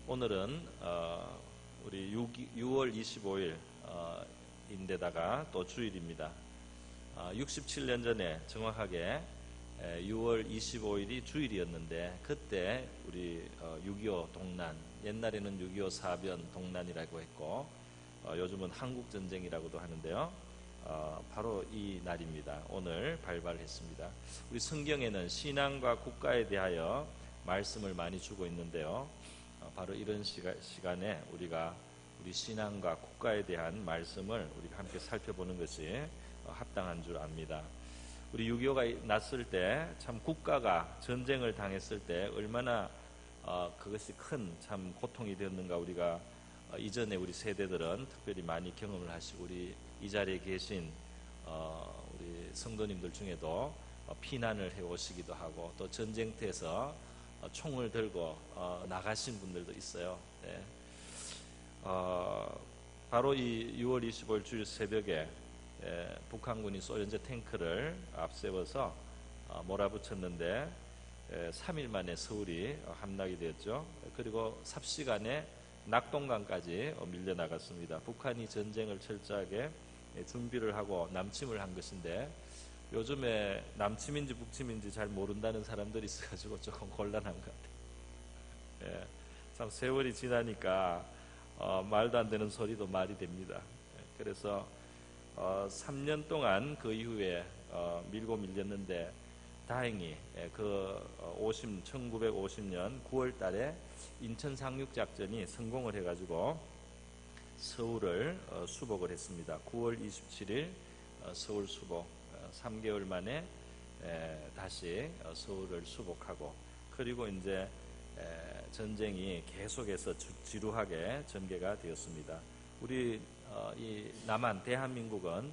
오늘은 우리 6월 25일 인데다가 또 주일입니다. 67년 전에 정확하게 6월 25일이 주일이었는데 그때 우리 6.25 동란, 옛날에는 6.25 사변 동란이라고 했고 요즘은 한국전쟁이라고도 하는데요. 바로 이 날입니다. 오늘 발발했습니다. 우리 성경에는 신앙과 국가에 대하여 말씀을 많이 주고 있는데요. 바로 이런 시간에 우리가 우리 신앙과 국가에 대한 말씀을 우리가 함께 살펴보는 것이 합당한 줄 압니다. 우리 6.25가 났을 때 참 국가가 전쟁을 당했을 때 얼마나 그것이 큰 참 고통이 되었는가 우리가 이전에 우리 세대들은 특별히 많이 경험을 하시고 우리 이 자리에 계신 우리 성도님들 중에도 피난을 해오시기도 하고 또 전쟁터에서 총을 들고 나가신 분들도 있어요. 네. 바로 이 6월 25일 주일 새벽에 북한군이 소련제 탱크를 앞세워서 몰아붙였는데 3일 만에 서울이 함락이 되었죠. 그리고 삽시간에 낙동강까지 밀려나갔습니다. 북한이 전쟁을 철저하게 준비를 하고 남침을 한 것인데 요즘에 남침인지 북침인지 잘 모른다는 사람들이 있어가지고 조금 곤란한 것 같아요. 참 세월이 지나니까 말도 안 되는 소리도 말이 됩니다. 그래서 3년 동안 그 이후에 밀고 밀렸는데 다행히 그 1950년 9월 달에 인천 상륙작전이 성공을 해가지고 서울을 수복을 했습니다. 9월 27일 서울 수복 3개월 만에 다시 서울을 수복하고 그리고 이제 전쟁이 계속해서 지루하게 전개가 되었습니다. 우리 이 남한 대한민국은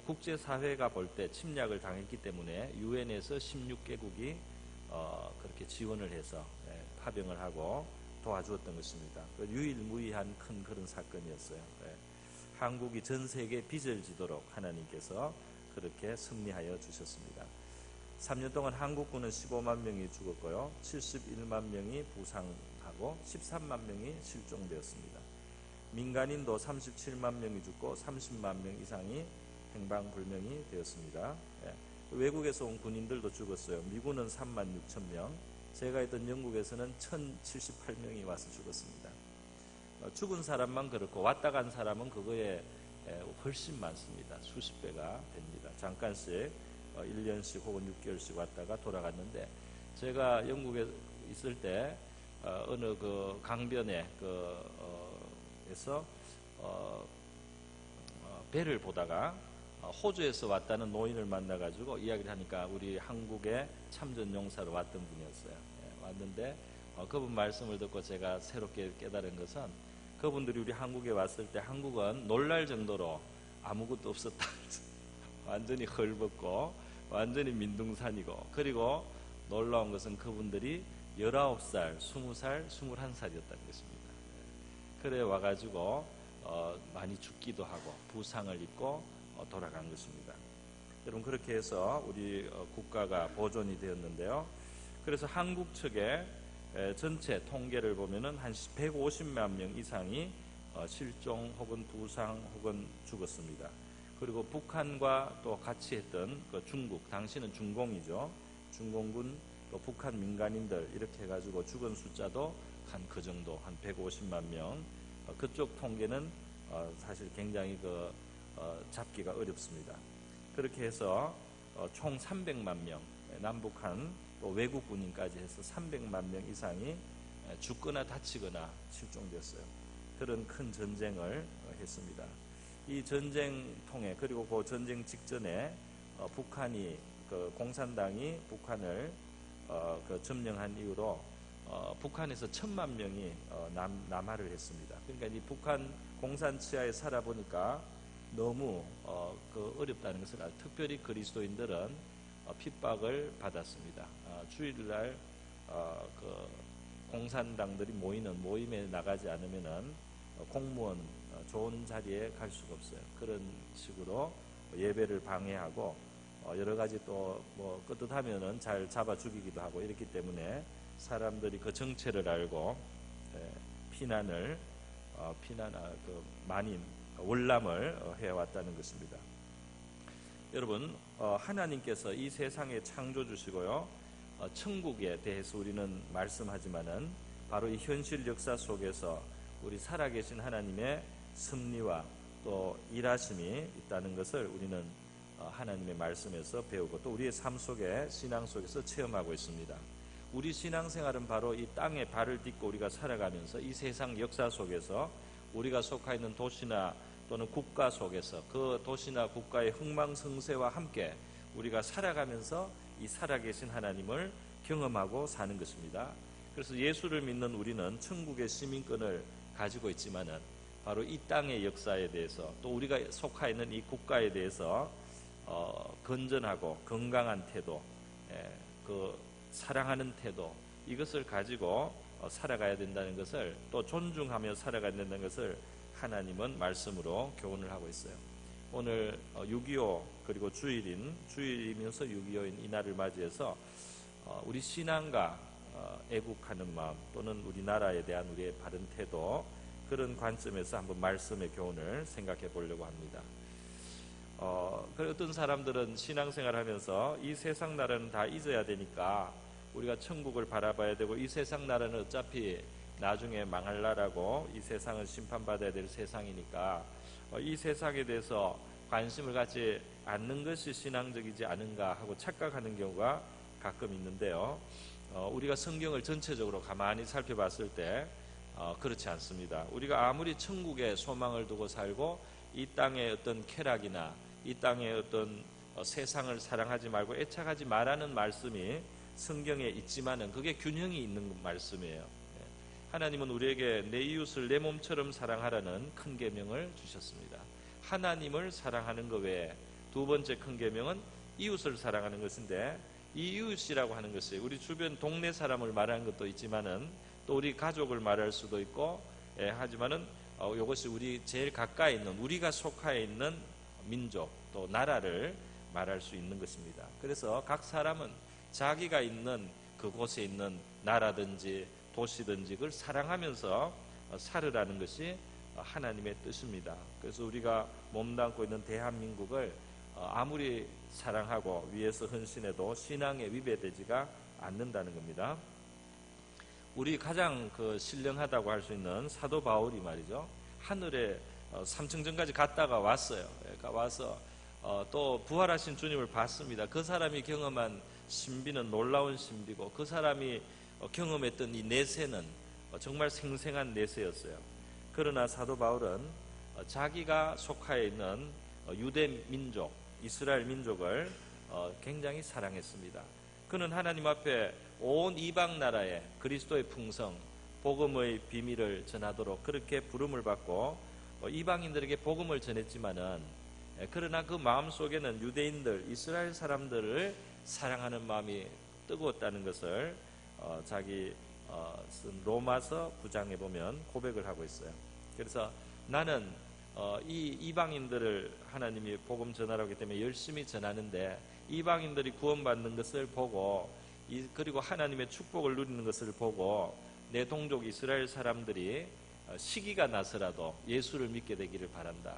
국제사회가 볼 때 침략을 당했기 때문에 유엔에서 16개국이 그렇게 지원을 해서 파병을 하고 도와주었던 것입니다. 유일무이한 큰 그런 사건이었어요. 한국이 전 세계에 빚을 지도록 하나님께서 그렇게 승리하여 주셨습니다. 3년 동안 한국군은 15만 명이 죽었고요. 71만 명이 부상하고 13만 명이 실종되었습니다. 민간인도 37만 명이 죽고 30만 명 이상이 행방불명이 되었습니다. 외국에서 온 군인들도 죽었어요. 미군은 3만 6천 명, 제가 있던 영국에서는 1078명이 와서 죽었습니다. 죽은 사람만 그렇고 왔다 간 사람은 그거에 훨씬 많습니다. 수십 배가 됩니다. 잠깐씩 1년씩 혹은 6개월씩 왔다가 돌아갔는데 제가 영국에 있을 때 어느 그 강변에 에서 배를 보다가 호주에서 왔다는 노인을 만나가지고 이야기를 하니까 우리 한국의 참전용사로 왔던 분이었어요. 왔는데 그분 말씀을 듣고 제가 새롭게 깨달은 것은 그분들이 우리 한국에 왔을 때 한국은 놀랄 정도로 아무것도 없었다. 완전히 헐벗고 완전히 민둥산이고 그리고 놀라운 것은 그분들이 19살, 20살, 21살이었다는 것입니다. 그래 와가지고 많이 죽기도 하고 부상을 입고 돌아간 것입니다. 여러분 그렇게 해서 우리 국가가 보존이 되었는데요. 그래서 한국 측에 전체 통계를 보면은 한 150만 명 이상이 실종 혹은 부상 혹은 죽었습니다. 그리고 북한과 또 같이 했던 그 중국, 당시는 중공이죠. 중공군 또 북한 민간인들 이렇게 해가지고 죽은 숫자도 한 그 정도, 한 150만 명. 그쪽 통계는 사실 굉장히 잡기가 어렵습니다. 그렇게 해서 총 300만 명, 남북한 또 외국 군인까지 해서 300만 명 이상이 죽거나 다치거나 실종됐어요. 그런 큰 전쟁을 했습니다. 이 전쟁 통해 그리고 그 전쟁 직전에 북한이 공산당이 북한을 점령한 이후로 북한에서 1,000만 명이 남하를 했습니다. 그러니까 이 북한 공산 치하에 살아보니까 너무 어렵다는 것을 특별히 그리스도인들은 핍박을 받았습니다. 주일날 공산당들이 모이는 모임에 나가지 않으면은 공무원 좋은 자리에 갈 수가 없어요. 그런 식으로 예배를 방해하고 여러 가지 또 뭐 끄떡하면은 잘 잡아 죽이기도 하고 이렇기 때문에 사람들이 그 정체를 알고 많이 월남을 해왔다는 것입니다. 여러분, 하나님께서 이 세상에 창조주시고요, 천국에 대해서 우리는 말씀하지만은 바로 이 현실 역사 속에서 우리 살아계신 하나님의 섭리와 또 일하심이 있다는 것을 우리는 하나님의 말씀에서 배우고 또 우리의 삶 속에, 신앙 속에서 체험하고 있습니다. 우리 신앙생활은 바로 이 땅에 발을 딛고 우리가 살아가면서 이 세상 역사 속에서 우리가 속해 있는 도시나 또는 국가 속에서 그 도시나 국가의 흥망성쇠와 함께 우리가 살아가면서 이 살아계신 하나님을 경험하고 사는 것입니다. 그래서 예수를 믿는 우리는 천국의 시민권을 가지고 있지만은 바로 이 땅의 역사에 대해서 또 우리가 속해 있는 이 국가에 대해서 건전하고 건강한 태도, 그 사랑하는 태도, 이것을 가지고 살아가야 된다는 것을, 또 존중하며 살아가야 된다는 것을 하나님은 말씀으로 교훈을 하고 있어요. 오늘 6.25 그리고 주일이면서 6.25인 이날을 맞이해서 우리 신앙과 애국하는 마음 또는 우리나라에 대한 우리의 바른 태도, 그런 관점에서 한번 말씀의 교훈을 생각해 보려고 합니다. 어떤 사람들은 신앙생활 하면서 이 세상 나라는 다 잊어야 되니까 우리가 천국을 바라봐야 되고, 이 세상 나라는 어차피 나중에 망할 나라고, 이 세상은 심판받아야 될 세상이니까 이 세상에 대해서 관심을 갖지 않는 것이 신앙적이지 않은가 하고 착각하는 경우가 가끔 있는데요, 우리가 성경을 전체적으로 가만히 살펴봤을 때 그렇지 않습니다. 우리가 아무리 천국에 소망을 두고 살고 이 땅의 어떤 쾌락이나 이 땅의 어떤 세상을 사랑하지 말고 애착하지 말라는 말씀이 성경에 있지만은 그게 균형이 있는 말씀이에요. 하나님은 우리에게 내 이웃을 내 몸처럼 사랑하라는 큰 계명을 주셨습니다. 하나님을 사랑하는 것 외에 두 번째 큰 계명은 이웃을 사랑하는 것인데, 이 이웃이라고 하는 것이 우리 주변 동네 사람을 말하는 것도 있지만은 또 우리 가족을 말할 수도 있고, 하지만은 이것이 우리 제일 가까이 있는, 우리가 속하에 있는 민족 또 나라를 말할 수 있는 것입니다. 그래서 각 사람은 자기가 있는 그곳에 있는 나라든지 도시든지 그걸 사랑하면서 살으라는 것이 하나님의 뜻입니다. 그래서 우리가 몸담고 있는 대한민국을 아무리 사랑하고 위해서 헌신해도 신앙에 위배되지가 않는다는 겁니다. 우리 가장 신령하다고 할 수 있는 사도 바울이 말이죠, 하늘에 3층전까지 갔다가 왔어요. 그러니까 와서 또 부활하신 주님을 봤습니다. 그 사람이 경험한 신비는 놀라운 신비고, 그 사람이 경험했던 이 내세는 정말 생생한 내세였어요. 그러나 사도 바울은 자기가 속하에 있는 유대 민족, 이스라엘 민족을 굉장히 사랑했습니다. 그는 하나님 앞에 온 이방 나라에 그리스도의 풍성, 복음의 비밀을 전하도록 그렇게 부름을 받고 이방인들에게 복음을 전했지만은, 그러나 그 마음 속에는 유대인들, 이스라엘 사람들을 사랑하는 마음이 뜨거웠다는 것을 자기 쓴 로마서 9장에 보면 고백을 하고 있어요. 그래서 나는 이 이방인들을 하나님이 복음 전하라고 하기 때문에 열심히 전하는데, 이방인들이 구원받는 것을 보고 그리고 하나님의 축복을 누리는 것을 보고 내 동족 이스라엘 사람들이 시기가 나서라도 예수를 믿게 되기를 바란다.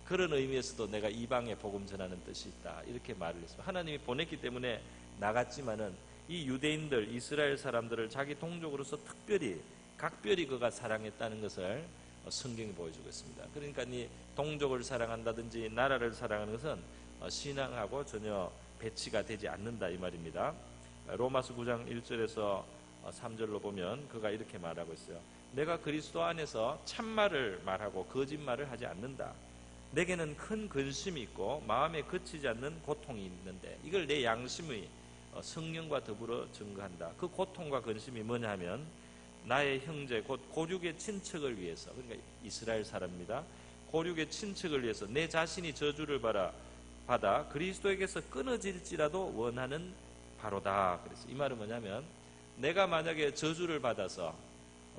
그런 의미에서도 내가 이방에 복음 전하는 뜻이 있다. 이렇게 말을 했습니다. 하나님이 보냈기 때문에 나갔지만은 이 유대인들, 이스라엘 사람들을 자기 동족으로서 특별히 각별히 그가 사랑했다는 것을 성경이 보여주고 있습니다. 그러니까 이 동족을 사랑한다든지 나라를 사랑하는 것은 신앙하고 전혀 배치가 되지 않는다 이 말입니다. 로마서 9장 1절에서 3절로 보면 그가 이렇게 말하고 있어요. 내가 그리스도 안에서 참말을 말하고 거짓말을 하지 않는다. 내게는 큰 근심이 있고 마음에 그치지 않는 고통이 있는데 이걸 내 양심의 성령과 더불어 증거한다. 그 고통과 근심이 뭐냐면 나의 형제 곧 고륙의 친척을 위해서, 그러니까 이스라엘 사람입니다. 고륙의 친척을 위해서 내 자신이 저주를 받아 그리스도에게서 끊어질지라도 원하는 바로다. 그래서 이 말은 뭐냐면, 내가 만약에 저주를 받아서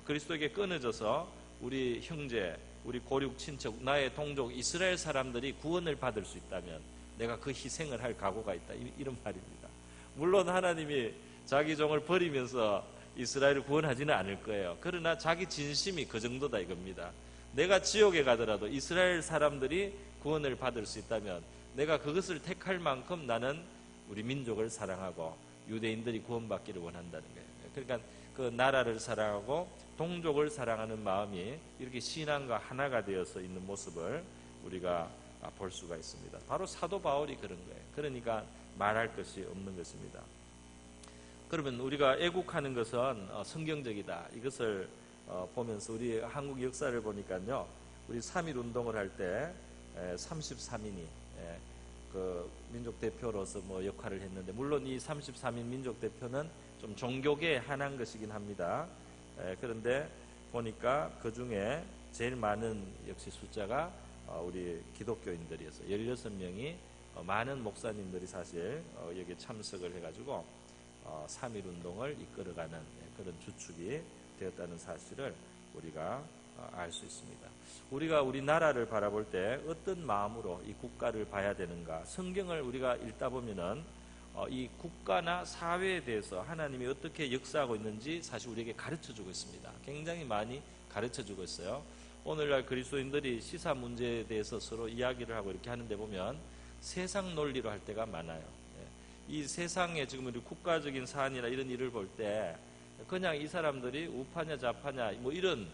그리스도에게 끊어져서 우리 형제, 우리 고륙 친척, 나의 동족 이스라엘 사람들이 구원을 받을 수 있다면 내가 그 희생을 할 각오가 있다. 이런 말입니다. 물론 하나님이 자기 종을 버리면서 이스라엘을 구원하지는 않을 거예요. 그러나 자기 진심이 그 정도다 이겁니다. 내가 지옥에 가더라도 이스라엘 사람들이 구원을 받을 수 있다면 내가 그것을 택할 만큼 나는 우리 민족을 사랑하고 유대인들이 구원받기를 원한다는 거예요. 그러니까 그 나라를 사랑하고 동족을 사랑하는 마음이 이렇게 신앙과 하나가 되어서 있는 모습을 우리가 볼 수가 있습니다. 바로 사도 바울이 그런 거예요. 그러니까 말할 것이 없는 것입니다. 그러면 우리가 애국하는 것은 성경적이다. 이것을 보면서 우리 한국 역사를 보니까요, 우리 3.1 운동을 할 때 33인이 그 민족 대표로서 뭐 역할을 했는데, 물론 이 33인 민족 대표는 좀 종교계에 한한 것이긴 합니다. 그런데 보니까 그 중에 제일 많은 역시 숫자가 우리 기독교인들이었어요. 16명이 많은 목사님들이 사실 여기에 참석을 해가지고 3.1 운동을 이끌어가는 그런 주축이 되었다는 사실을 우리가 알 수 있습니다. 우리가 우리나라를 바라볼 때 어떤 마음으로 이 국가를 봐야 되는가, 성경을 우리가 읽다 보면은 이 국가나 사회에 대해서 하나님이 어떻게 역사하고 있는지 사실 우리에게 가르쳐주고 있습니다. 굉장히 많이 가르쳐주고 있어요. 오늘날 그리스도인들이 시사 문제에 대해서 서로 이야기를 하고 이렇게 하는데 보면 세상 논리로 할 때가 많아요. 이 세상에 지금 우리 국가적인 사안이나 이런 일을 볼 때 그냥 이 사람들이 우파냐 좌파냐 뭐 이런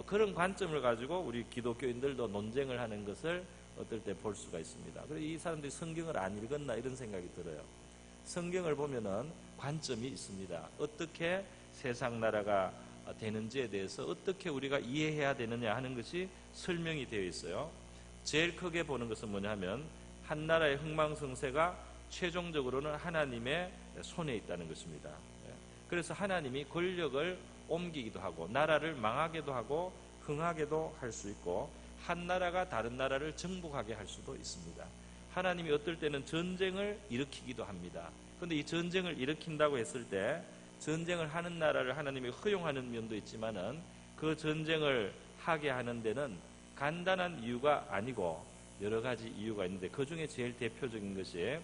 그런 관점을 가지고 우리 기독교인들도 논쟁을 하는 것을 어떨 때 볼 수가 있습니다. 그래서 이 사람들이 성경을 안 읽었나 이런 생각이 들어요. 성경을 보면은 관점이 있습니다. 어떻게 세상 나라가 되는지에 대해서 어떻게 우리가 이해해야 되느냐 하는 것이 설명이 되어 있어요. 제일 크게 보는 것은 뭐냐 하면 한 나라의 흥망성쇠가 최종적으로는 하나님의 손에 있다는 것입니다. 그래서 하나님이 권력을 옮기기도 하고 나라를 망하게도 하고 흥하게도 할 수 있고 한 나라가 다른 나라를 정복하게 할 수도 있습니다. 하나님이 어떨 때는 전쟁을 일으키기도 합니다. 그런데 이 전쟁을 일으킨다고 했을 때 전쟁을 하는 나라를 하나님이 허용하는 면도 있지만은 그 전쟁을 하게 하는 데는 간단한 이유가 아니고 여러 가지 이유가 있는데 그 중에 제일 대표적인 것이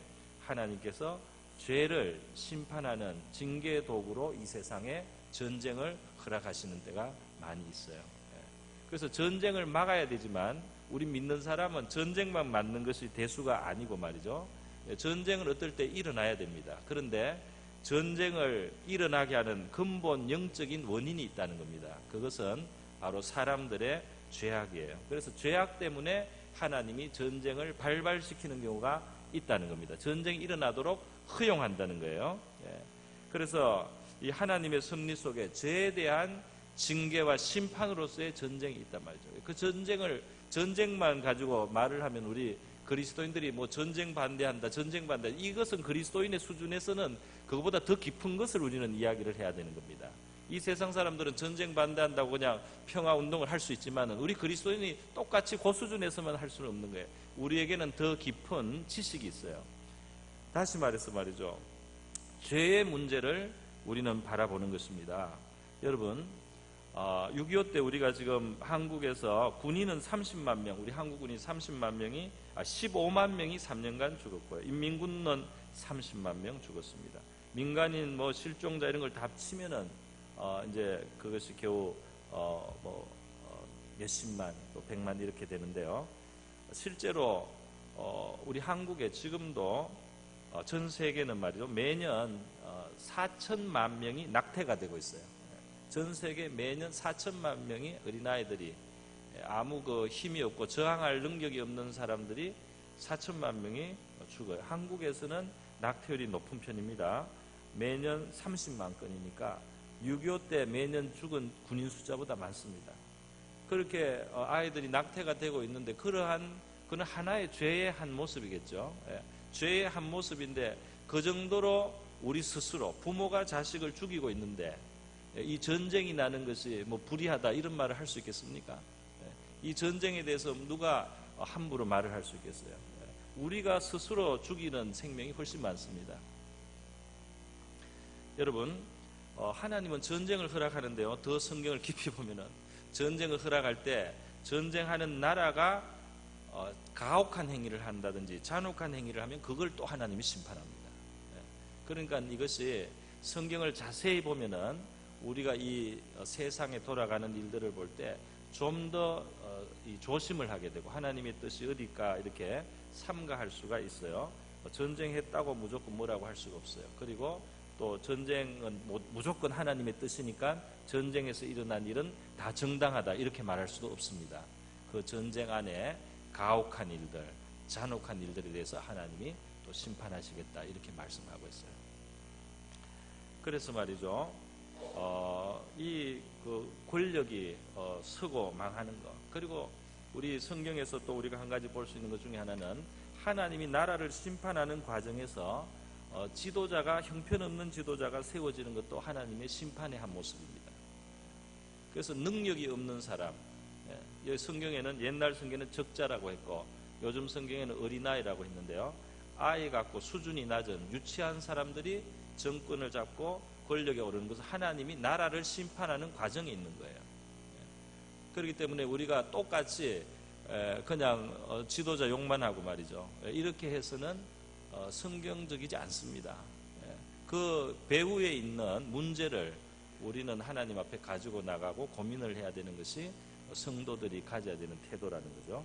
하나님께서 죄를 심판하는 징계의 도구로 이 세상에 전쟁을 허락하시는 때가 많이 있어요. 그래서 전쟁을 막아야 되지만 우리 믿는 사람은 전쟁만 막는 것이 대수가 아니고 말이죠. 전쟁은 어떨 때 일어나야 됩니다. 그런데 전쟁을 일어나게 하는 근본 영적인 원인이 있다는 겁니다. 그것은 바로 사람들의 죄악이에요. 그래서 죄악 때문에 하나님이 전쟁을 발발시키는 경우가 있다는 겁니다. 전쟁이 일어나도록 허용한다는 거예요. 그래서 이 하나님의 섭리 속에 죄에 대한 징계와 심판으로서의 전쟁이 있단 말이죠. 그 전쟁만 가지고 말을 하면 우리 그리스도인들이 뭐 전쟁 반대한다, 전쟁 반대, 이것은 그리스도인의 수준에서는 그것보다 더 깊은 것을 우리는 이야기를 해야 되는 겁니다. 이 세상 사람들은 전쟁 반대한다고 그냥 평화 운동을 할 수 있지만은 우리 그리스도인이 똑같이 그 수준에서만 할 수는 없는 거예요. 우리에게는 더 깊은 지식이 있어요. 다시 말해서 말이죠. 죄의 문제를 우리는 바라보는 것입니다. 여러분, 6.25 때 우리가 지금 한국에서 군인은 30만 명, 우리 한국군이 30만 명이 15만 명이 3년간 죽었고요. 인민군은 30만 명 죽었습니다. 민간인 뭐 실종자 이런 걸 다 합치면은 이제 그것이 겨우 몇십만 또 100만 이렇게 되는데요. 실제로 우리 한국에 지금도 전 세계는 말이죠. 매년 4천만 명이 낙태가 되고 있어요. 전 세계 매년 4천만 명의 어린아이들이 아무 그 힘이 없고 저항할 능력이 없는 사람들이 4천만 명이 죽어요. 한국에서는 낙태율이 높은 편입니다. 매년 30만 건이니까 6.25 때 매년 죽은 군인 숫자보다 많습니다. 그렇게 아이들이 낙태가 되고 있는데 그건 하나의 죄의 한 모습이겠죠. 죄의 한 모습인데 그 정도로 우리 스스로 부모가 자식을 죽이고 있는데 이 전쟁이 나는 것이 뭐 불의하다 이런 말을 할 수 있겠습니까? 이 전쟁에 대해서 누가 함부로 말을 할 수 있겠어요? 우리가 스스로 죽이는 생명이 훨씬 많습니다. 여러분, 하나님은 전쟁을 허락하는데요. 더 성경을 깊이 보면은 전쟁을 허락할 때 전쟁하는 나라가 가혹한 행위를 한다든지 잔혹한 행위를 하면 그걸 또 하나님이 심판합니다. 그러니까 이것이 성경을 자세히 보면은 우리가 이 세상에 돌아가는 일들을 볼 때 좀 더 조심을 하게 되고 하나님의 뜻이 어딜까 이렇게 삼가할 수가 있어요. 전쟁했다고 무조건 뭐라고 할 수가 없어요. 그리고 또 전쟁은 무조건 하나님의 뜻이니까 전쟁에서 일어난 일은 다 정당하다 이렇게 말할 수도 없습니다. 그 전쟁 안에 가혹한 일들, 잔혹한 일들에 대해서 하나님이 또 심판하시겠다 이렇게 말씀하고 있어요. 그래서 말이죠, 이 그 권력이 서고 망하는 것, 그리고 우리 성경에서 또 우리가 한 가지 볼 수 있는 것 중에 하나는 하나님이 나라를 심판하는 과정에서 지도자가, 형편없는 지도자가 세워지는 것도 하나님의 심판의 한 모습입니다. 그래서 능력이 없는 사람, 여기 성경에는, 옛날 성경에는 적자라고 했고 요즘 성경에는 어린아이라고 했는데요, 아이 같고 수준이 낮은 유치한 사람들이 정권을 잡고 권력에 오르는 것은 하나님이 나라를 심판하는 과정에 있는 거예요. 그렇기 때문에 우리가 똑같이 그냥 지도자 욕만 하고 말이죠, 이렇게 해서는 성경적이지 않습니다. 그 배후에 있는 문제를 우리는 하나님 앞에 가지고 나가고 고민을 해야 되는 것이 성도들이 가져야 되는 태도라는 거죠.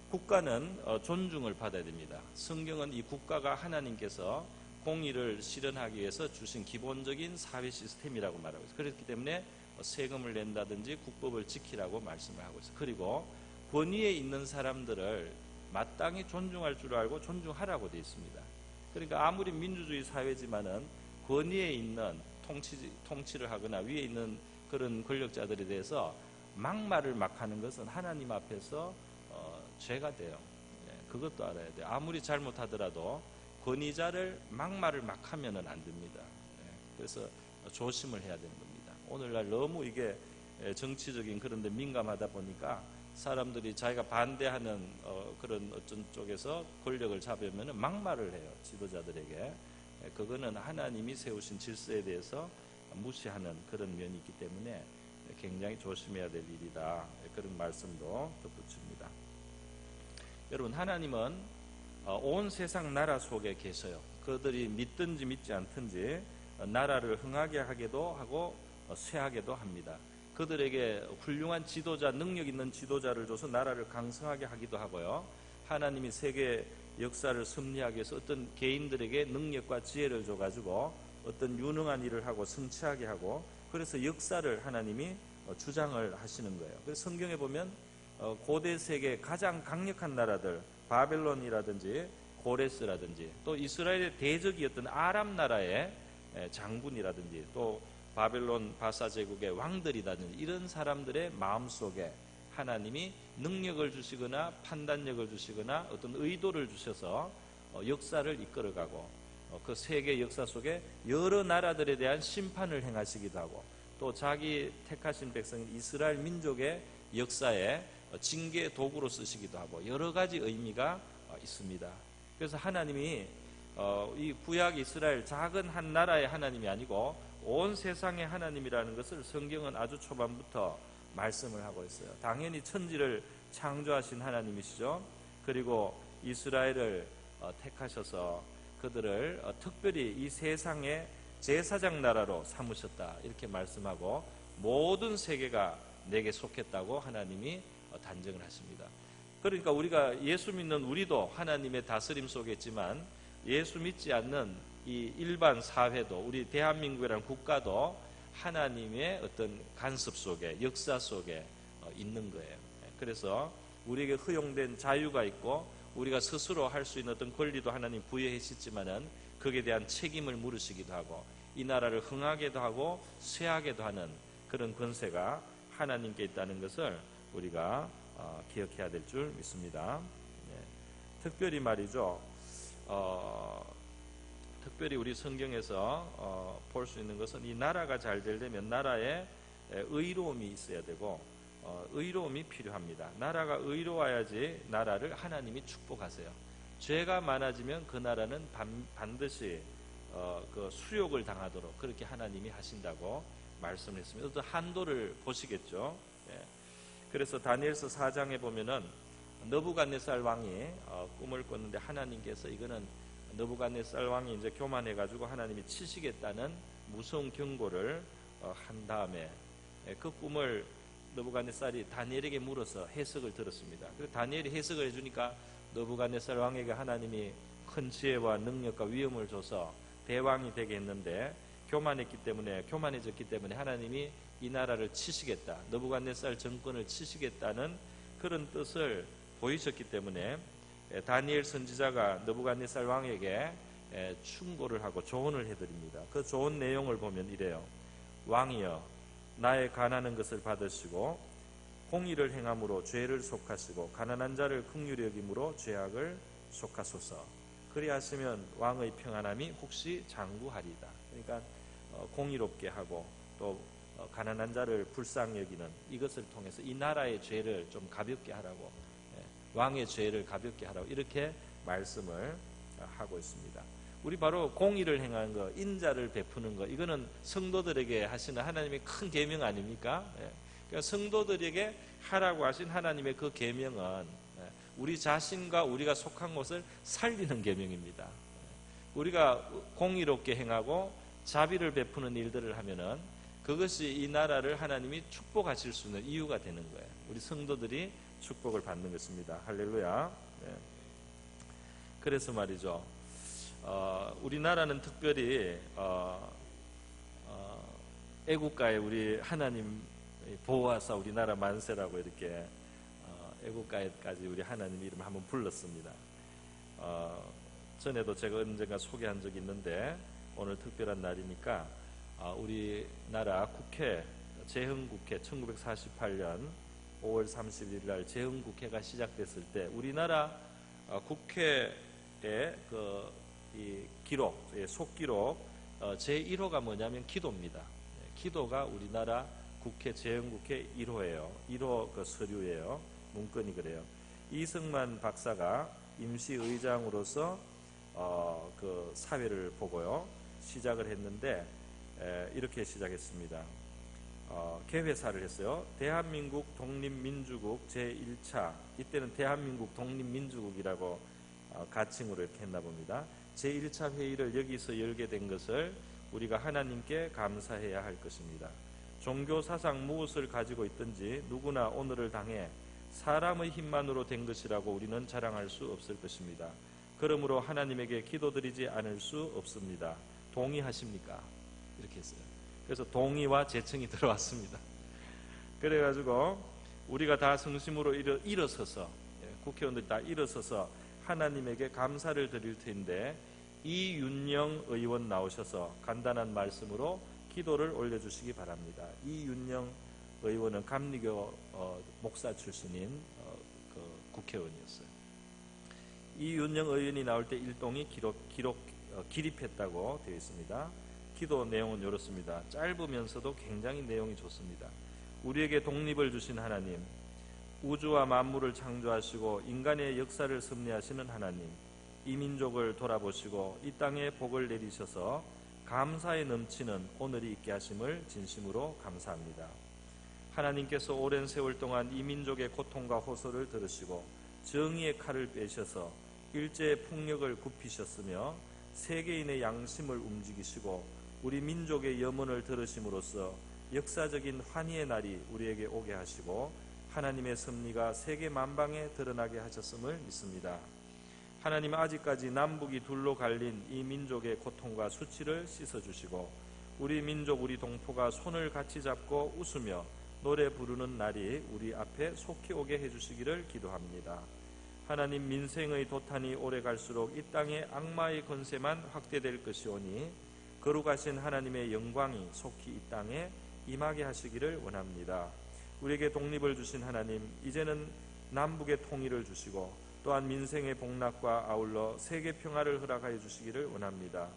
국가는 존중을 받아야 됩니다. 성경은 이 국가가 하나님께서 공의를 실현하기 위해서 주신 기본적인 사회 시스템이라고 말하고 있어요. 그렇기 때문에 세금을 낸다든지 국법을 지키라고 말씀을 하고 있어요. 그리고 권위에 있는 사람들을 마땅히 존중할 줄 알고 존중하라고 되어 있습니다. 그러니까 아무리 민주주의 사회지만은 권위에 있는 통치를 하거나 위에 있는 그런 권력자들에 대해서 막말을 막 하는 것은 하나님 앞에서 죄가 돼요. 그것도 알아야 돼요. 아무리 잘못하더라도 권위자를 막말을 막 하면은 안 됩니다. 그래서 조심을 해야 되는 겁니다. 오늘날 너무 이게 정치적인 그런 데 민감하다 보니까 사람들이 자기가 반대하는 그런 어떤 쪽에서 권력을 잡으면은 막말을 해요. 지도자들에게. 그거는 하나님이 세우신 질서에 대해서 무시하는 그런 면이 있기 때문에 굉장히 조심해야 될 일이다. 그런 말씀도 덧붙입니다. 여러분, 하나님은 온 세상 나라 속에 계셔요. 그들이 믿든지 믿지 않든지 나라를 흥하게 하기도 하고 쇠하게도 합니다. 그들에게 훌륭한 지도자, 능력 있는 지도자를 줘서 나라를 강성하게 하기도 하고요, 하나님이 세계 역사를 섭리하기 위해서 어떤 개인들에게 능력과 지혜를 줘가지고 어떤 유능한 일을 하고 성취하게 하고, 그래서 역사를 하나님이 주장을 하시는 거예요. 그래서 성경에 보면 고대 세계 가장 강력한 나라들, 바벨론이라든지 고레스라든지 또 이스라엘의 대적이었던 아람 나라의 장군이라든지 또 바벨론 바사 제국의 왕들이라든지 이런 사람들의 마음속에 하나님이 능력을 주시거나 판단력을 주시거나 어떤 의도를 주셔서 역사를 이끌어가고 그 세계 역사 속에 여러 나라들에 대한 심판을 행하시기도 하고, 또 자기 택하신 백성인 이스라엘 민족의 역사에 징계 도구로 쓰시기도 하고 여러 가지 의미가 있습니다. 그래서 하나님이 이 구약 이스라엘 작은 한 나라의 하나님이 아니고 온 세상의 하나님이라는 것을 성경은 아주 초반부터 말씀을 하고 있어요. 당연히 천지를 창조하신 하나님이시죠. 그리고 이스라엘을 택하셔서 그들을 특별히 이 세상의 제사장 나라로 삼으셨다 이렇게 말씀하고, 모든 세계가 내게 속했다고 하나님이 단정을 하십니다. 그러니까 우리가 예수 믿는 우리도 하나님의 다스림 속에 있지만 예수 믿지 않는 이 일반 사회도, 우리 대한민국이라는 국가도 하나님의 어떤 간섭 속에, 역사 속에 있는 거예요. 그래서 우리에게 허용된 자유가 있고 우리가 스스로 할 수 있는 어떤 권리도 하나님 부여해 주시지만은 거기에 대한 책임을 물으시기도 하고 이 나라를 흥하게도 하고 쇠하게도 하는 그런 권세가 하나님께 있다는 것을 우리가 기억해야 될 줄 믿습니다. 특별히 말이죠, 특별히 우리 성경에서 볼 수 있는 것은 이 나라가 잘 되려면 나라에 의로움이 있어야 되고 의로움이 필요합니다. 나라가 의로워야지 나라를 하나님이 축복하세요. 죄가 많아지면 그 나라는 반드시 그 수욕을 당하도록 그렇게 하나님이 하신다고 말씀을 했습니다. 어떤 한도를 보시겠죠. 그래서 다니엘서 4장에 보면은 느부갓네살 왕이 꿈을 꿨는데 하나님께서 이거는 느부갓네살 왕이 이제 교만해가지고 하나님이 치시겠다는 무서운 경고를 한 다음에 그 꿈을 느부갓네살이 다니엘에게 물어서 해석을 들었습니다. 그래서 다니엘이 해석을 해주니까 느부갓네살 왕에게 하나님이 큰 지혜와 능력과 위엄을 줘서 대왕이 되게 했는데 교만해졌기 때문에 하나님이 이 나라를 치시겠다, 느부갓네살 정권을 치시겠다는 그런 뜻을 보이셨기 때문에 다니엘 선지자가 느부갓네살 왕에게 충고를 하고 조언을 해드립니다. 그 조언 내용을 보면 이래요. 왕이여, 나의 가난한 것을 받으시고 공의를 행함으로 죄를 속하시고 가난한 자를 긍휼히 여김으로 죄악을 속하소서. 그리하시면 왕의 평안함이 혹시 장구하리이다. 그러니까 공의롭게 하고 또 가난한 자를 불쌍히 여기는 이것을 통해서 이 나라의 죄를 좀 가볍게 하라고, 왕의 죄를 가볍게 하라고 이렇게 말씀을 하고 있습니다. 우리 바로 공의를 행하는 것, 인자를 베푸는 것, 이거는 성도들에게 하시는 하나님의 큰 계명 아닙니까? 그러니까 성도들에게 하라고 하신 하나님의 그 계명은 우리 자신과 우리가 속한 곳을 살리는 계명입니다. 우리가 공의롭게 행하고 자비를 베푸는 일들을 하면은 그것이 이 나라를 하나님이 축복하실 수 있는 이유가 되는 거예요. 우리 성도들이 축복을 받는 것입니다. 할렐루야. 그래서 말이죠. 우리나라는 특별히 애국가에 우리 하나님 보호하사 우리나라 만세라고 이렇게 애국가에까지 우리 하나님 이름을 한번 불렀습니다. 전에도 제가 언젠가 소개한 적이 있는데 오늘 특별한 날이니까 우리나라 국회 재헌국회 1948년 5월 30일 날 재헌국회가 시작됐을 때 우리나라 국회의 이 기록, 속기록 제1호가 뭐냐면 기도입니다. 기도가 우리나라 국회 재헌국회 1호예요. 1호 그 서류예요. 문건이 그래요. 이승만 박사가 임시의장으로서 그 사회를 보고요 시작을 했는데 이렇게 시작했습니다. 개회사를 했어요. 대한민국 독립민주국 제1차, 이때는 대한민국 독립민주국이라고 가칭으로 이렇게 했나 봅니다. 제1차 회의를 여기서 열게 된 것을 우리가 하나님께 감사해야 할 것입니다. 종교 사상 무엇을 가지고 있든지 누구나 오늘을 당해 사람의 힘만으로 된 것이라고 우리는 자랑할 수 없을 것입니다. 그러므로 하나님에게 기도드리지 않을 수 없습니다. 동의하십니까? 이렇게 했어요. 그래서 동의와 제청이 들어왔습니다. 그래가지고 우리가 다 성심으로 일어서서 국회의원들이 다 일어서서 하나님에게 감사를 드릴 텐데 이윤영 의원 나오셔서 간단한 말씀으로 기도를 올려주시기 바랍니다. 이윤영 의원은 감리교 목사 출신인 그 국회의원이었어요. 이윤영 의원이 나올 때 일동이 기립했다고 되어 있습니다. 기도 내용은 이렇습니다. 짧으면서도 굉장히 내용이 좋습니다. 우리에게 독립을 주신 하나님, 우주와 만물을 창조하시고 인간의 역사를 섭리하시는 하나님, 이 민족을 돌아보시고 이 땅에 복을 내리셔서 감사에 넘치는 오늘이 있게 하심을 진심으로 감사합니다. 하나님께서 오랜 세월 동안 이 민족의 고통과 호소를 들으시고 정의의 칼을 빼셔서 일제의 폭력을 굽히셨으며 세계인의 양심을 움직이시고 우리 민족의 염원을 들으심으로써 역사적인 환희의 날이 우리에게 오게 하시고 하나님의 섭리가 세계 만방에 드러나게 하셨음을 믿습니다. 하나님은 아직까지 남북이 둘로 갈린 이 민족의 고통과 수치를 씻어주시고 우리 민족 우리 동포가 손을 같이 잡고 웃으며 노래 부르는 날이 우리 앞에 속히 오게 해주시기를 기도합니다. 하나님, 민생의 도탄이 오래 갈수록 이 땅의 악마의 권세만 확대될 것이오니 거룩하신 하나님의 영광이 속히 이 땅에 임하게 하시기를 원합니다. 우리에게 독립을 주신 하나님, 이제는 남북의 통일을 주시고 또한 민생의 복락과 아울러 세계 평화를 허락하여 주시기를 원합니다.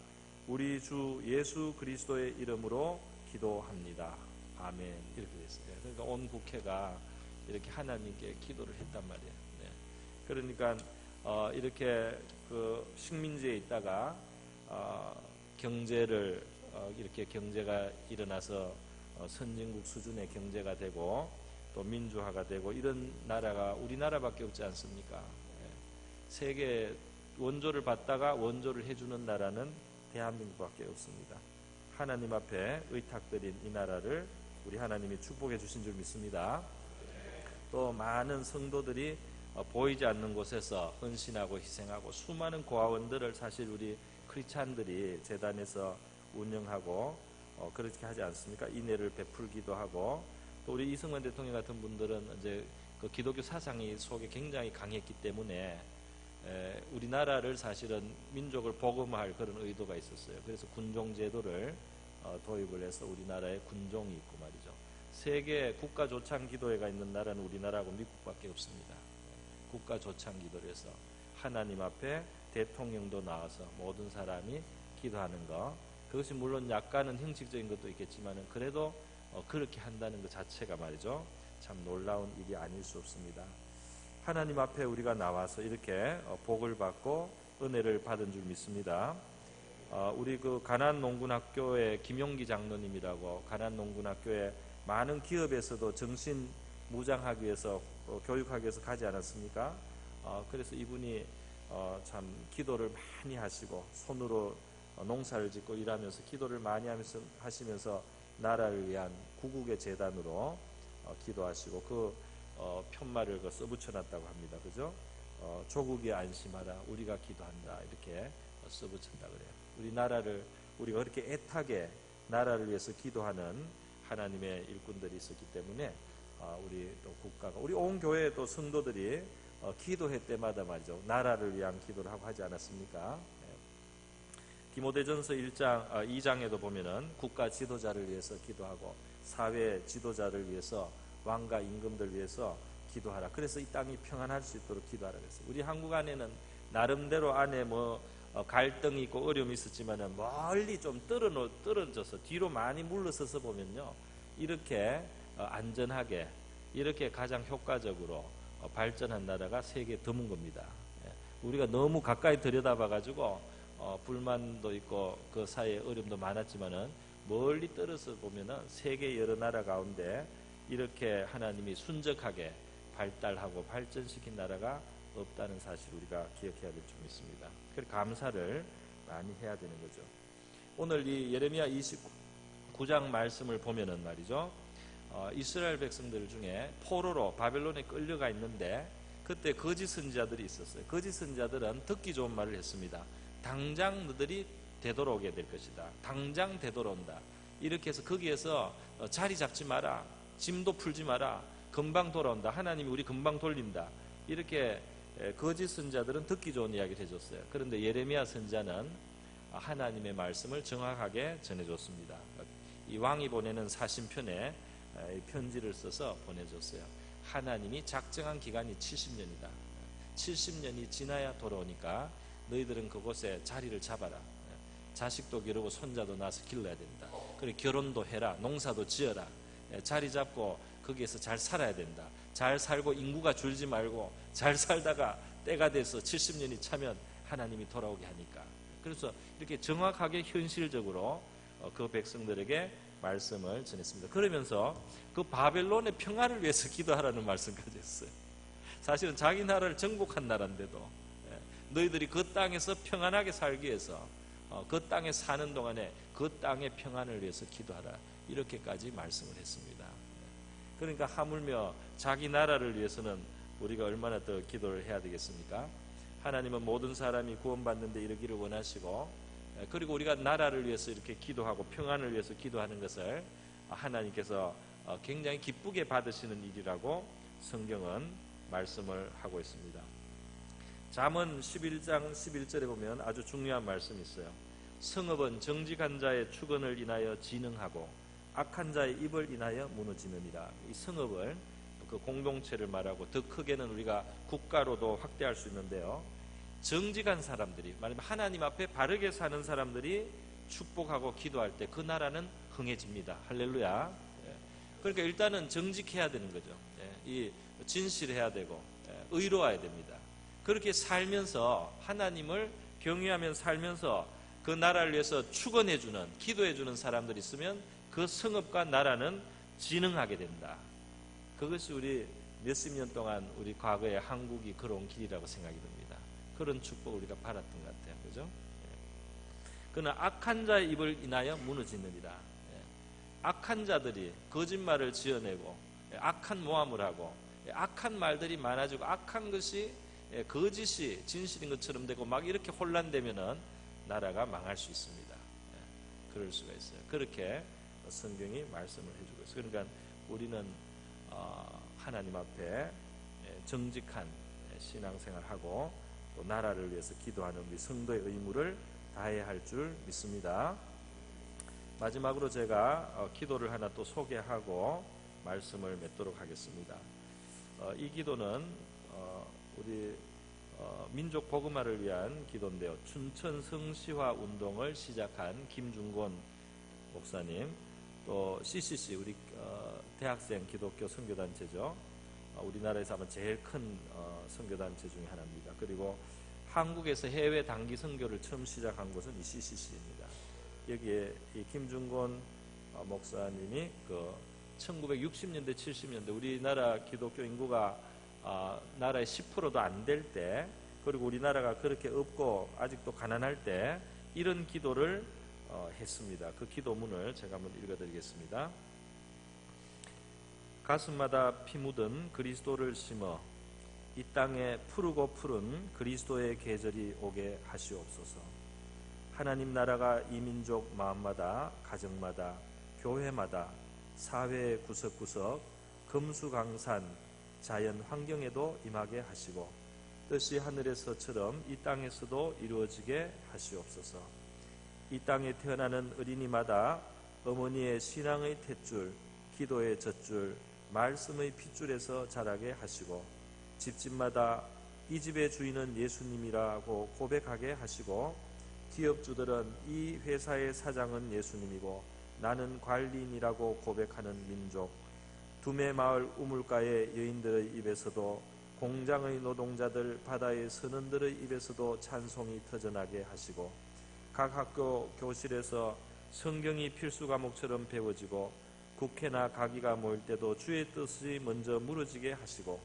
우리 주 예수 그리스도의 이름으로 기도합니다. 아멘. 이렇게 됐어요. 그러니까 온 국회가 이렇게 하나님께 기도를 했단 말이에요. 그러니까 이렇게 그 식민지에 있다가 경제를 이렇게 경제가 일어나서 선진국 수준의 경제가 되고 또 민주화가 되고 이런 나라가 우리나라밖에 없지 않습니까? 세계 원조를 받다가 원조를 해주는 나라는 대한민국밖에 없습니다. 하나님 앞에 의탁드린 이 나라를 우리 하나님이 축복해 주신 줄 믿습니다. 또 많은 성도들이 보이지 않는 곳에서 헌신하고 희생하고 수많은 고아원들을 사실 우리 크리스찬들이 재단에서 운영하고 그렇게 하지 않습니까? 인애를 베풀기도 하고, 또 우리 이승만 대통령 같은 분들은 이제 그 기독교 사상이 속에 굉장히 강했기 때문에 우리나라를 사실은 민족을 복음화할 그런 의도가 있었어요. 그래서 군종 제도를 도입을 해서 우리나라에 군종이 있고 말이죠. 세계 국가 조창 기도회가 있는 나라는 우리나라하고 미국밖에 없습니다. 국가 조창 기도를 해서 하나님 앞에 대통령도 나와서 모든 사람이 기도하는 것, 그것이 물론 약간은 형식적인 것도 있겠지만 그래도 그렇게 한다는 것 자체가 말이죠, 참 놀라운 일이 아닐 수 없습니다. 하나님 앞에 우리가 나와서 이렇게 복을 받고 은혜를 받은 줄 믿습니다. 우리 그 가난농군학교의 김용기 장로님이라고, 가난농군학교에 많은 기업에서도 정신 무장하기 위해서 교육하기 위해서 가지 않았습니까? 그래서 이분이 참 기도를 많이 하시고 손으로 농사를 짓고 일하면서 기도를 많이 하시면서 나라를 위한 구국의 재단으로 기도하시고 그 편말을 써붙여놨다고 합니다. 그죠? 조국이 안심하라, 우리가 기도한다, 이렇게 써붙인다 그래요. 우리 나라를, 우리가 그렇게 애타게 나라를 위해서 기도하는 하나님의 일꾼들이 있었기 때문에 우리 또 국가가, 우리 온 교회의 또 성도들이 기도회 때마다 말이죠, 나라를 위한 기도를 하고 하지 않았습니까? 디모데전서 2장에도 보면은 국가 지도자를 위해서 기도하고 사회 지도자를 위해서, 왕과 임금들 위해서 기도하라. 그래서 이 땅이 평안할 수 있도록 기도하라 그랬어요. 우리 한국 안에는 나름대로 안에 갈등이 있고 어려움이 있었지만은 멀리 좀 떨어져서 뒤로 많이 물러서서 보면요, 이렇게 안전하게, 이렇게 가장 효과적으로 발전한 나라가 세계에 드문 겁니다. 우리가 너무 가까이 들여다봐가지고 불만도 있고 그 사이에 어려움도 많았지만은 멀리 떨어져 보면은 세계 여러 나라 가운데 이렇게 하나님이 순적하게 발달하고 발전시킨 나라가 없다는 사실 우리가 기억해야 될 줄 믿습니다. 그래서 감사를 많이 해야 되는 거죠. 오늘 이 예레미야 29장 말씀을 보면은 말이죠, 이스라엘 백성들 중에 포로로 바벨론에 끌려가 있는데 그때 거짓 선지자들이 있었어요. 거짓 선지자들은 듣기 좋은 말을 했습니다. 당장 너희들이 되돌아오게 될 것이다. 당장 되돌아온다. 이렇게 해서 거기에서 자리 잡지 마라, 짐도 풀지 마라, 금방 돌아온다, 하나님이 우리 금방 돌린다, 이렇게 거짓 선지자들은 듣기 좋은 이야기를 해줬어요. 그런데 예레미야 선지자는 하나님의 말씀을 정확하게 전해줬습니다. 이 왕이 보내는 사신편에 편지를 써서 보내줬어요. 하나님이 작정한 기간이 70년이다. 70년이 지나야 돌아오니까 너희들은 그곳에 자리를 잡아라. 자식도 기르고 손자도 낳아서 길러야 된다. 그리고 결혼도 해라, 농사도 지어라, 자리 잡고 거기에서 잘 살아야 된다. 잘 살고 인구가 줄지 말고 잘 살다가 때가 돼서 70년이 차면 하나님이 돌아오게 하니까. 그래서 이렇게 정확하게 현실적으로 그 백성들에게 말씀을 전했습니다. 그러면서 그 바벨론의 평화를 위해서 기도하라는 말씀까지 했어요. 사실은 자기 나라를 정복한 나라인데도 너희들이 그 땅에서 평안하게 살기 위해서 그 땅에 사는 동안에 그 땅의 평안을 위해서 기도하라, 이렇게까지 말씀을 했습니다. 그러니까 하물며 자기 나라를 위해서는 우리가 얼마나 더 기도를 해야 되겠습니까? 하나님은 모든 사람이 구원받는 데 이르기를 원하시고, 그리고 우리가 나라를 위해서 이렇게 기도하고 평안을 위해서 기도하는 것을 하나님께서 굉장히 기쁘게 받으시는 일이라고 성경은 말씀을 하고 있습니다. 잠언 11장 11절에 보면 아주 중요한 말씀이 있어요. 성읍은 정직한 자의 축언을 인하여 진흥하고 악한 자의 입을 인하여 무너지느니라. 이 성읍을, 그 공동체를 말하고 더 크게는 우리가 국가로도 확대할 수 있는데요, 정직한 사람들이, 말하면 하나님 앞에 바르게 사는 사람들이 축복하고 기도할 때 그 나라는 흥해집니다. 할렐루야. 그러니까 일단은 정직해야 되는 거죠. 이 진실해야 되고 의로워야 됩니다. 그렇게 살면서 하나님을 경외하며 살면서 그 나라를 위해서 축원해주는, 기도해주는 사람들이 있으면 그 성읍과 나라는 진흥하게 된다. 그것이 우리 몇십 년 동안 우리 과거에 한국이 걸어온 길이라고 생각이 듭니다. 그런 축복을 우리가 받았던 것 같아요. 그죠? 그는 악한 자의 입을 인하여 무너지느니라. 악한 자들이 거짓말을 지어내고 악한 모함을 하고 악한 말들이 많아지고 악한 것이 거짓이 진실인 것처럼 되고 막 이렇게 혼란되면은 나라가 망할 수 있습니다. 그럴 수가 있어요. 그렇게 성경이 말씀을 해주고 있어요. 그러니까 우리는 하나님 앞에 정직한 신앙생활하고 또 나라를 위해서 기도하는 우리 성도의 의무를 다해야 할 줄 믿습니다. 마지막으로 제가 기도를 하나 또 소개하고 말씀을 맺도록 하겠습니다. 이 기도는 우리 민족 복음화를 위한 기도인데요. 춘천 성시화 운동을 시작한 김중곤 목사님, 또 CCC 우리 대학생 기독교 선교단체죠. 우리나라에서 아마 제일 큰 선교단체 중에 하나입니다. 그리고 한국에서 해외 단기 선교를 처음 시작한 곳은 이 CCC입니다. 여기에 이 김중곤 목사님이 1960년대 70년대 우리나라 기독교 인구가 나라의 10%도 안 될 때, 그리고 우리나라가 그렇게 없고 아직도 가난할 때 이런 기도를 했습니다. 그 기도문을 제가 한번 읽어드리겠습니다. 가슴마다 피 묻은 그리스도를 심어 이 땅에 푸르고 푸른 그리스도의 계절이 오게 하시옵소서. 하나님 나라가 이 민족 마음마다, 가정마다, 교회마다, 사회의 구석구석, 금수강산, 자연 환경에도 임하게 하시고 뜻이 하늘에서처럼 이 땅에서도 이루어지게 하시옵소서. 이 땅에 태어나는 어린이마다 어머니의 신앙의 탯줄, 기도의 젖줄, 말씀의 핏줄에서 자라게 하시고 집집마다 이 집의 주인은 예수님이라고 고백하게 하시고 기업주들은 이 회사의 사장은 예수님이고 나는 관리인이라고 고백하는 민족, 두메 마을 우물가의 여인들의 입에서도 공장의 노동자들, 바다의 선원들의 입에서도 찬송이 터져나게 하시고 각 학교 교실에서 성경이 필수 과목처럼 배워지고 국회나 가기가 모일 때도 주의 뜻이 먼저 무너지게 하시고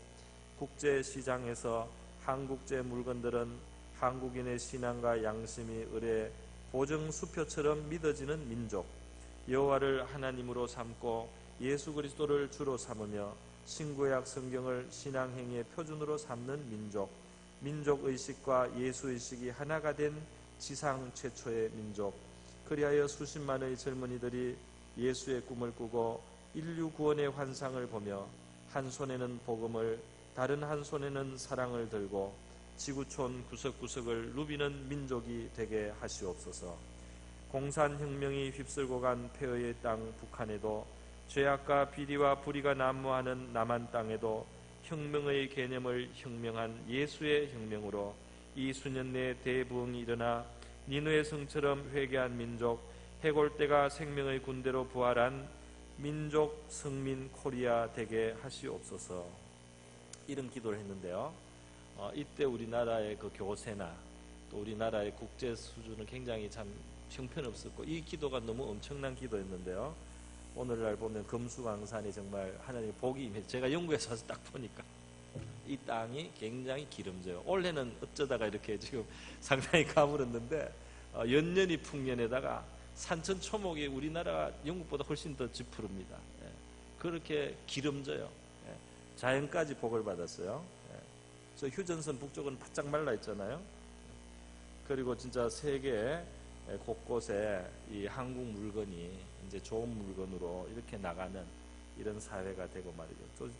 국제시장에서 한국제 물건들은 한국인의 신앙과 양심이 을에 보정수표처럼 믿어지는 민족, 여호와를 하나님으로 삼고 예수 그리스도를 주로 삼으며 신구약 성경을 신앙행위의 표준으로 삼는 민족, 민족의식과 예수의식이 하나가 된 지상 최초의 민족, 그리하여 수십만의 젊은이들이 예수의 꿈을 꾸고 인류 구원의 환상을 보며 한 손에는 복음을 다른 한 손에는 사랑을 들고 지구촌 구석구석을 누비는 민족이 되게 하시옵소서. 공산혁명이 휩쓸고 간 폐허의 땅 북한에도 죄악과 비리와 불의가 난무하는 남한 땅에도 혁명의 개념을 혁명한 예수의 혁명으로 이 수년 내에 대부흥이 일어나 니느웨 성처럼 회개한 민족, 해골대가 생명의 군대로 부활한 민족 성민 코리아 되게 하시옵소서. 이런 기도를 했는데요. 이때 우리나라의 그 교세나 또 우리나라의 국제 수준은 굉장히 참 형편없었고 이 기도가 너무 엄청난 기도였는데요. 오늘날 보면 금수강산이 정말 하나님의 복이 임해. 제가 영국에서 와서 딱 보니까 이 땅이 굉장히 기름져요. 올해는 어쩌다가 이렇게 지금 상당히 가물었는데 연년이 풍년에다가 산천 초목이 우리나라 영국보다 훨씬 더 짙푸릅니다. 그렇게 기름져요. 자연까지 복을 받았어요. 저 휴전선 북쪽은 바짝 말라 있잖아요. 그리고 진짜 세계 곳곳에 이 한국 물건이 이제 좋은 물건으로 이렇게 나가는 이런 사회가 되고 말이죠.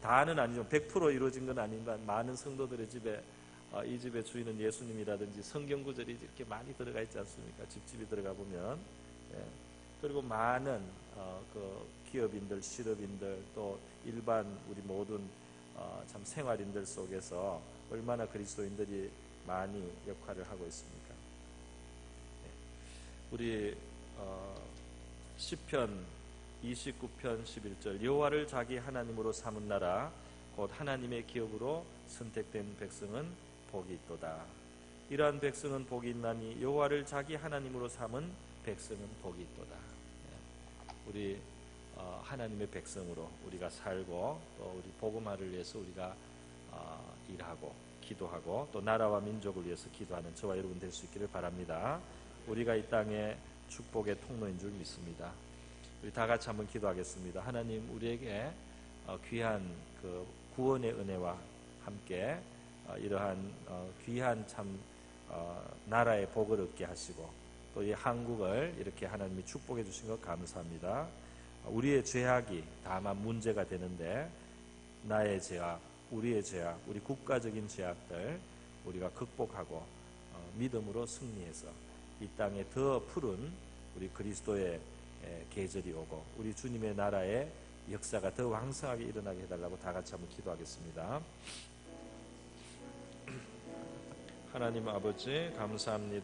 다는 아니죠. 100% 이루어진 건 아니지만 많은 성도들의 집에 이 집의 주인은 예수님이라든지 성경 구절이 이렇게 많이 들어가 있지 않습니까? 집집이 들어가 보면. 그리고 많은 그 기업인들, 실업인들 또 일반 우리 모든 참 생활인들 속에서 얼마나 그리스도인들이 많이 역할을 하고 있습니까? 우리 시편 29편 11절 여호와를 자기 하나님으로 삼은 나라 곧 하나님의 기업으로 선택된 백성은 복이 있도다. 이러한 백성은 복이 있나니 여호와를 자기 하나님으로 삼은 백성은 복이 있도다. 우리 하나님의 백성으로 우리가 살고 또 우리 복음화를 위해서 우리가 일하고 기도하고 또 나라와 민족을 위해서 기도하는 저와 여러분 될 수 있기를 바랍니다. 우리가 이 땅의 축복의 통로인 줄 믿습니다. 우리 다 같이 한번 기도하겠습니다. 하나님, 우리에게 귀한 그 구원의 은혜와 함께 이러한 귀한 참 나라의 복을 얻게 하시고 또 이 한국을 이렇게 하나님이 축복해 주신 것 감사합니다. 우리의 죄악이 다만 문제가 되는데 나의 죄악, 우리의 죄악, 우리 국가적인 죄악들 우리가 극복하고 믿음으로 승리해서 이 땅에 더 푸른 우리 그리스도의 계절이 오고 우리 주님의 나라의 역사가 더 왕성하게 일어나게 해달라고 다 같이 한번 기도하겠습니다. 하나님 아버지 감사합니다.